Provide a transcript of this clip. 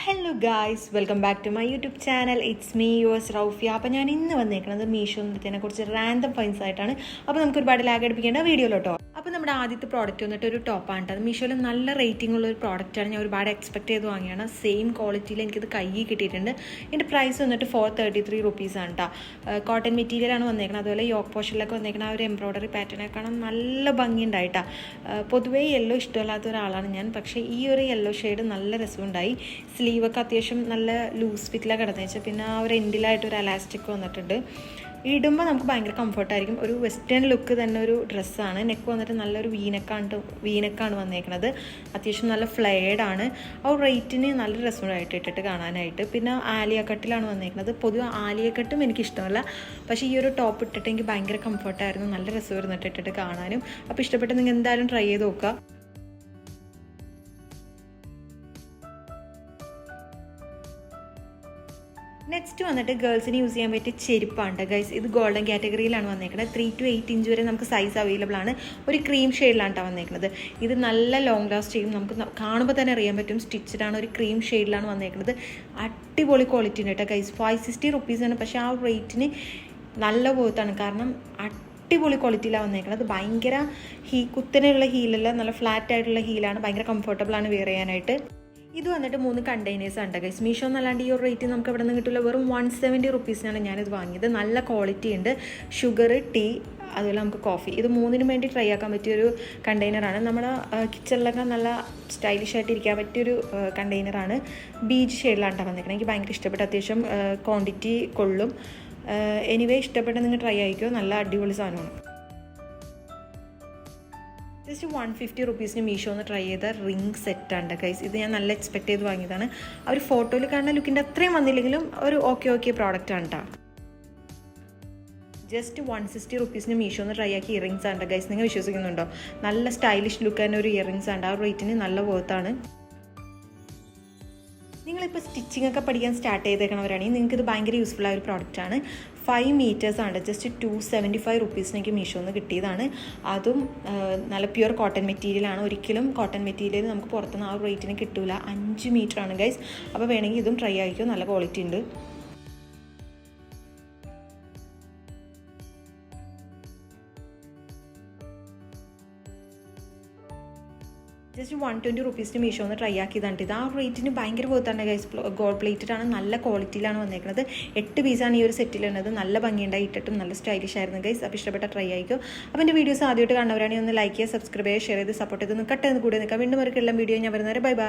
Hello guys, welcome back to my YouTube channel. It's me yours Raufiya. അപ്പോൾ ഞാൻ ഇന്ന് വന്നേക്കുന്നത് മീഷോന്നതിനെ കുറിച്ച് റാൻഡം ഫൈൻസ് ആയിട്ടാണ്. അപ്പോൾ നമുക്ക് ഒരുപാട് ലാഗ് അടിപ്പിക്കേണ്ട വീഡിയോയിലോട്ടോ. അപ്പോൾ നമ്മുടെ ആദ്യത്തെ പ്രോഡക്റ്റ് വന്നിട്ട് ഒരു ടോപ്പാണ് കേട്ടോ. അത് മീഷോയിൽ നല്ല റേറ്റിംഗ് ഉള്ള ഒരു പ്രോഡക്റ്റാണ്. ഞാൻ ഒരുപാട് എക്സ്പെക്ട് ചെയ്ത് വാങ്ങിയാണ്. സെയിം ക്വാളിറ്റിയിൽ എനിക്കിത് കയ്യിൽ കിട്ടിയിട്ടുണ്ട്. ഇതിൻ്റെ പ്രൈസ് വന്നിട്ട് 433 റുപ്പീസാണ് കേട്ടോ. കോട്ടൺ മെറ്റീരിയലാണ് വന്നേക്കുന്നത്. അതുപോലെ യോക്ക് പോഷനിലൊക്കെ വന്നേക്കുന്ന ആ ഒരു എംബ്രോയ്ഡറി പാറ്റേണൊക്കെ കാണാൻ നല്ല ഭംഗിയുണ്ടായിട്ടാണ്. പൊതുവേ യെല്ലോ ഇഷ്ടമല്ലാത്ത ഒരാളാണ് ഞാൻ, പക്ഷേ ഈ ഒരു യെല്ലോ ഷെയ്ഡ് നല്ല രസമുണ്ടായി. സ്ലീവൊക്കെ അത്യാവശ്യം നല്ല ലൂസ് ഫിറ്റിലാണ് കിടന്നു വെച്ചാൽ പിന്നെ ആ ഒരു എൻഡിലായിട്ട് ഒരു അലാസ്റ്റിക് വന്നിട്ടുണ്ട്. ഇടുമ്പോൾ നമുക്ക് ഭയങ്കര കംഫർട്ടായിരിക്കും. ഒരു വെസ്റ്റേൺ ലുക്ക് തന്നെ ഒരു ഡ്രസ്സാണ്. നെക്ക് വന്നിട്ട് നല്ലൊരു വീനക്കാണ് വന്നേക്കുന്നത്. അത്യാവശ്യം നല്ല ഫ്ലെയർഡാണ്. ആ റേറ്റിന് നല്ല രസമായിട്ട് ഇട്ടിട്ട് കാണാനായിട്ട്. പിന്നെ ആലിയ കട്ടിലാണ് വന്നേക്കുന്നത്. പൊതുവെ ആലിയ കട്ടും എനിക്കിഷ്ടമല്ല, പക്ഷേ ഈ ഒരു ടോപ്പ് ഇട്ടിട്ട് എനിക്ക് ഭയങ്കര കംഫർട്ടായിരുന്നു. നല്ല രസമായിരുന്നു ഇട്ടിട്ട് കാണാനും. അപ്പോൾ ഇഷ്ടപ്പെട്ട് നിങ്ങൾ എന്തായാലും ട്രൈ ചെയ്ത് നോക്കുക. നെക്സ്റ്റ് വന്നിട്ട് ഗേൾസിന് യൂസ് ചെയ്യാൻ പറ്റിയ ചെരുപ്പാണ് ഗൈസ്. ഇത് ഗോൾഡൻ കാറ്റഗറിയിലാണ് വന്നേക്കുന്നത്. 3 to 8 ഇഞ്ച് വരെ നമുക്ക് സൈസ് അവൈലബിൾ ആണ്. ഒരു ക്രീം ഷെയ്ഡിലാണ് കേട്ടോ വന്നേക്കുന്നത്. ഇത് നല്ല ലോങ് ലാസ്റ്റ് ചെയ്യും. നമുക്ക് കാണുമ്പോൾ തന്നെ അറിയാൻ പറ്റും സ്റ്റിച്ചഡ് ആണ്. ഒരു ക്രീം ഷെയ്ഡിലാണ് വന്നേക്കുന്നത്. അടിപൊളി ക്വാളിറ്റി ഉണ്ട് കേട്ടോ ഗൈസ്. 560 റുപ്പീസാണ്. പക്ഷേ ആ റേറ്റിന് നല്ല പോത്താണ്. കാരണം അടിപൊളി ക്വാളിറ്റിയിലാണ് വന്നേക്കുന്നത്. ഭയങ്കര കുത്തനെയുള്ള ഹീലല്ല, നല്ല ഫ്ലാറ്റ് ആയിട്ടുള്ള ഹീലാണ്. ഭയങ്കര കംഫർട്ടബിളാണ് വെയർ ചെയ്യാനായിട്ട്. ഇത് വന്നിട്ട് 3 കണ്ടെയ്നേഴ്സ് ഉണ്ട് ഗൈസ്. മീഷോ എന്നല്ലാണ്ട് ഈ ഒരു റേറ്റ് നമുക്ക് ഇവിടെ നിന്ന് കിട്ടില്ല. വെറും 170 റുപ്പീസിനാണ് ഞാനിത് വാങ്ങിയത്. നല്ല ക്വാളിറ്റി ഉണ്ട്. ഷുഗർ, ടീ, അതുപോലെ നമുക്ക് കോഫി, ഇത് മൂന്നിനും വേണ്ടി ട്രൈ ആക്കാൻ പറ്റിയൊരു കണ്ടെയ്നറാണ്. നമ്മുടെ കിച്ചണിലൊക്കെ നല്ല സ്റ്റൈലിഷ് ആയിട്ട് ഇരിക്കാൻ പറ്റിയൊരു കണ്ടെയ്നറാണ്. ബീച്ച് ഷെയ്ഡിലാണ് വന്നേക്കുന്നത്. എനിക്ക് ഭയങ്കര ഇഷ്ടപ്പെട്ട, അത്യാവശ്യം ക്വാണ്ടിറ്റി കൊള്ളും. എനിവേ ഇഷ്ടപ്പെട്ട നിങ്ങൾ ട്രൈ ആയിക്കോ. നല്ല അടിപൊളി സാധനമാണ്. ജസ്റ്റ് 150 റുപ്പീസിന് മീഷോ ഒന്ന് ട്രൈ ചെയ്ത റിംഗ് സെറ്റാണ് ഗൈസ്. ഇത് ഞാൻ നല്ല എക്സ്പെക്ട് ചെയ്ത് വാങ്ങിയതാണ്. ആ ഒരു ഫോട്ടോയിൽ കാണുന്ന ലുക്കിൻ്റെ അത്രയും വന്നില്ലെങ്കിലും ഒരു ഓക്കെ പ്രോഡക്റ്റ് ആണ് കേട്ടോ. ജസ്റ്റ് 160 റുപ്പീസിന് മീഷോ ഒന്ന് ട്രൈ ആക്കി ഇയറിങ്സ് ആണ് ഗൈസ്. നിങ്ങൾ വിശ്വസിക്കുന്നുണ്ടോ? നല്ല സ്റ്റൈലിഷ് ലുക്ക് തന്നെ ഒരു ഇയറിങ്സ് ആണ്. ആ റേറ്റിന് നല്ല വർത്താണ്. നിങ്ങളിപ്പോൾ സ്റ്റിച്ചിങ് ഒക്കെ പഠിക്കാൻ സ്റ്റാർട്ട് ചെയ്തേക്കണവരാണെങ്കിൽ നിങ്ങൾക്ക് ഇത് ഭയങ്കര യൂസ്ഫുൾ ആയ ഒരു പ്രോഡക്റ്റാണ്. 5 മീറ്റേഴ്സാണ്. ജസ്റ്റ് 275 റുപ്പീസിന് എനിക്ക് മീഷോന്ന് കിട്ടിയതാണ്. അതും നല്ല പ്യുവർ കോട്ടൺ മെറ്റീരിയലാണ്. ഒരിക്കലും കോട്ടൺ മെറ്റീരിയൽ നമുക്ക് പുറത്തുനിന്ന് ആ റേറ്റിന് കിട്ടില്ല. 5 മീറ്ററാണ് ഗൈസ്. അപ്പോൾ വേണമെങ്കിൽ ഇതും ട്രൈ ആയിക്കോ. നല്ല ക്വാളിറ്റി ഉണ്ട്. ജസ്റ്റ് 120 റുപ്പീസിന് മീഷോ ഒന്ന് ട്രൈ ആക്കിയതാണ്. ഇത് ആ റേറ്റിന് ഭയങ്കര വർത്താണ് ഗൈസ്. ഗോൾഡ് പ്ലേറ്റഡ് ആണ്. നല്ല ക്വാളിറ്റിയിലാണ് വന്നേക്കുന്നത്. 8 പീസാണ് ഈ ഒരു സെറ്റിലുള്ളത്. നല്ല ഭംഗിയുണ്ടായി ഇട്ടിട്ടും നല്ല സ്റ്റൈലിഷ് ആയിരുന്നു ഗൈസ്. അപ്പോൾ ഇഷ്ടപ്പെട്ട ട്രൈ ആയിക്കോ. അപ്പോൾ എൻ്റെ വീഡിയോസ് ആദ്യമായിട്ട് കാണുന്നവരാണെങ്കിൽ ഒന്ന് ലൈക്ക് ചെയ്യുക, സബ്സ്ക്രൈബ് ചെയ്യുക, ഷെയർ ചെയ്ത് സപ്പോർട്ട് ചെയ്ത് കട്ട് ചെയ്ത് കൂടെ നിൽക്കാം. വീണ്ടും ഒരു കിള്ളം വീഡിയോ ഞാൻ വരുന്നവരെ ബൈ.